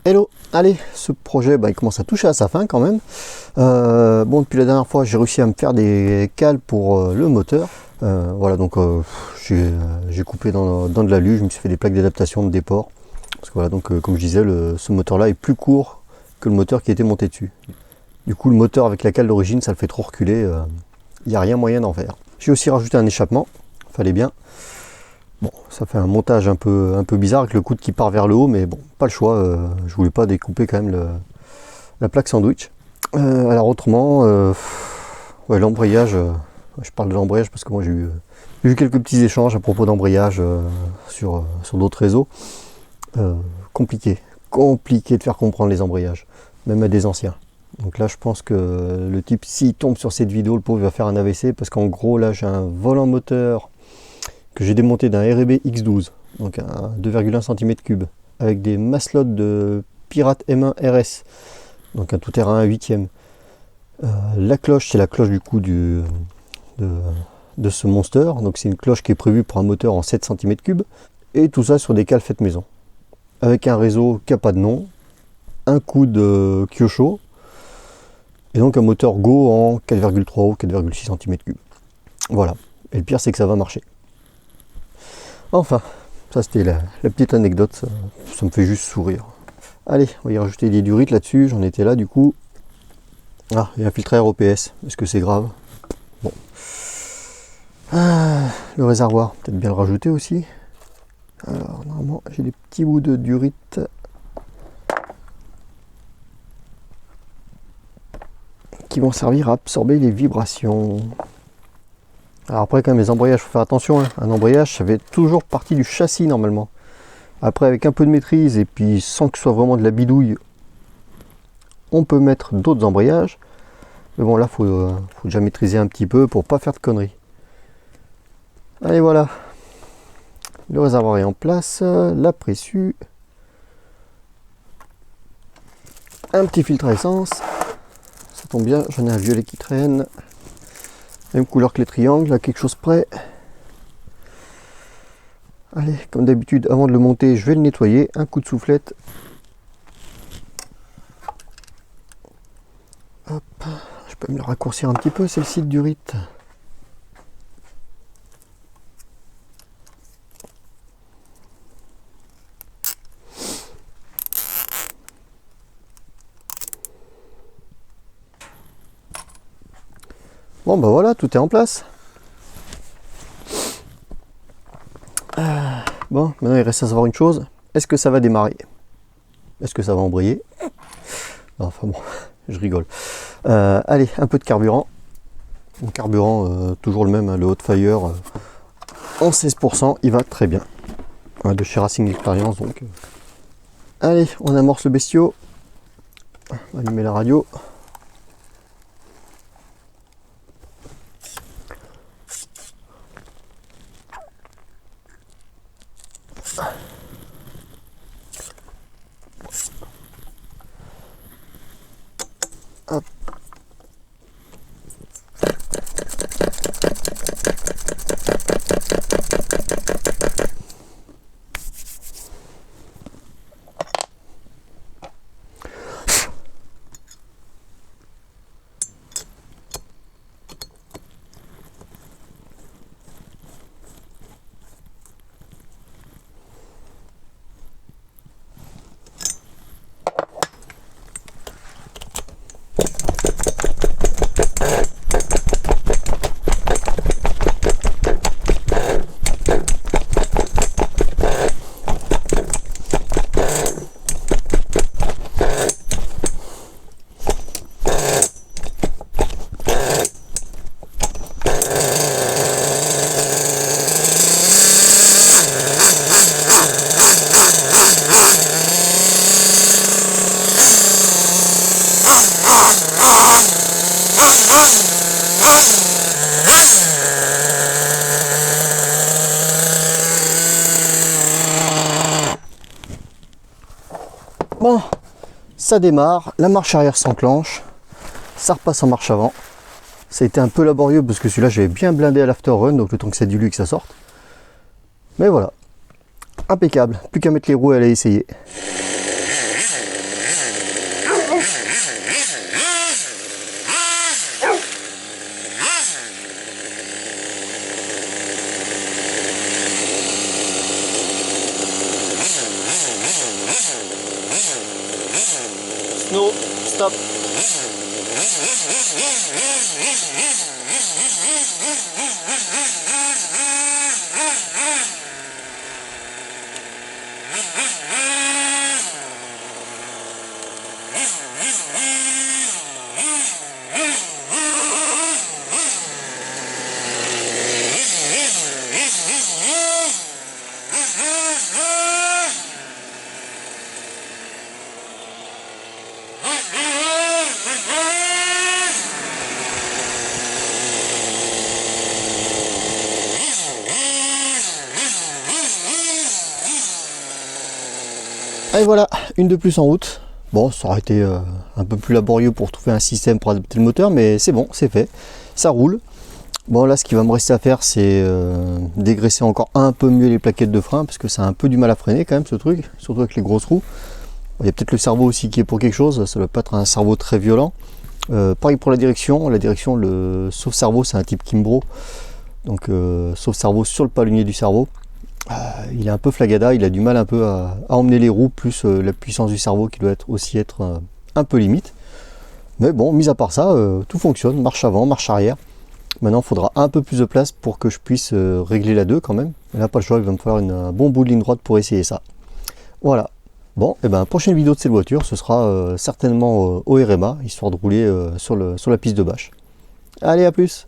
Hello, allez, ce projet il commence à toucher à sa fin quand même. Bon, depuis la dernière fois j'ai réussi à me faire des cales pour le moteur. Voilà, donc j'ai coupé dans de l'alu, je me suis fait des plaques d'adaptation de déport. Parce que voilà, donc comme je disais, ce moteur là est plus court que le moteur qui était monté dessus. Du coup le moteur avec la cale d'origine ça le fait trop reculer, il n'y a rien moyen d'en faire. J'ai aussi rajouté un échappement, fallait bien. Bon, ça fait un montage un peu bizarre avec le coude qui part vers le haut, mais bon, pas le choix, je voulais pas découper quand même la plaque sandwich. Alors autrement, ouais, l'embrayage, je parle de l'embrayage parce que moi j'ai eu quelques petits échanges à propos d'embrayage sur d'autres réseaux. Compliqué de faire comprendre les embrayages, même à des anciens. Donc là je pense que le type, s'il tombe sur cette vidéo, le pauvre va faire un AVC, parce qu'en gros là j'ai un volant moteur que j'ai démonté d'un RB X12, donc un 2,1 cm3, avec des maslots de Pirate M1 RS, donc un tout-terrain 8e. La cloche, c'est la cloche du coup de ce monster, donc c'est une cloche qui est prévue pour un moteur en 7 cm3, et tout ça sur des cales faites maison, avec un réseau qui n'a pas de nom, un coude Kyosho, et donc un moteur Go en 4,3 ou 4,6 cm3. Voilà, et le pire c'est que ça va marcher. Enfin, ça c'était la petite anecdote, ça me fait juste sourire. Allez, on va y rajouter des durites là-dessus, j'en étais là du coup. Ah, il y a un filtre à air OPS, est-ce que c'est grave? Bon. Ah, le réservoir, peut-être bien le rajouter aussi. Alors, normalement, j'ai des petits bouts de durite qui vont servir à absorber les vibrations. Alors après, quand même, les embrayages, il faut faire attention, hein. Un embrayage, ça fait toujours partie du châssis normalement. Après, avec un peu de maîtrise et puis sans que ce soit vraiment de la bidouille, on peut mettre d'autres embrayages. Mais bon, là, faut déjà maîtriser un petit peu pour pas faire de conneries. Allez, voilà. Le réservoir est en place, la préçu. Un petit filtre à essence. Ça tombe bien, j'en ai un violet qui traîne. Même couleur que les triangles, à quelque chose près. Allez, comme d'habitude, avant de le monter, je vais le nettoyer. Un coup de soufflette. Hop, je peux me le raccourcir un petit peu, c'est le site durite. Bon bah voilà, tout est en place. Bon, maintenant il reste à savoir une chose. Est-ce que ça va démarrer? Est-ce que ça va embrayer? Enfin bon, je rigole. Allez, un peu de carburant. Mon carburant, toujours le même, hein, le Hotfire en 16%, il va très bien. De chez Racing Experience donc. Allez, on amorce le bestiau. On va allumer la radio. Hop. Bon, ça démarre, la marche arrière s'enclenche, ça repasse en marche avant. Ça a été un peu laborieux parce que celui-là j'avais bien blindé à l'after-run, donc le temps que ça dilue et que ça sorte. Mais voilà, impeccable, plus qu'à mettre les roues et à aller essayer. snow, stop. Et voilà, une de plus en route. Bon, ça aurait été un peu plus laborieux pour trouver un système pour adapter le moteur, mais c'est bon, c'est fait. Ça roule. Bon, là, ce qui va me rester à faire, c'est dégraisser encore un peu mieux les plaquettes de frein, parce que ça a un peu du mal à freiner quand même, ce truc, surtout avec les grosses roues. Il y a peut-être le cerveau aussi qui est pour quelque chose, ça ne doit pas être un cerveau très violent. Pareil pour la direction, le sauve-cerveau, c'est un type Kimbro. Donc, sauve-cerveau sur le palonnier du cerveau. Il est un peu flagada, il a du mal un peu à emmener les roues, plus la puissance du cerveau qui doit aussi être un peu limite. Mais bon, mis à part ça, tout fonctionne, marche avant, marche arrière. Maintenant, il faudra un peu plus de place pour que je puisse régler la 2 quand même. Là, pas le choix, il va me falloir un bon bout de ligne droite pour essayer ça. Voilà. Bon, et ben prochaine vidéo de cette voiture, ce sera certainement au RMA, histoire de rouler sur la piste de bâche. Allez, à plus!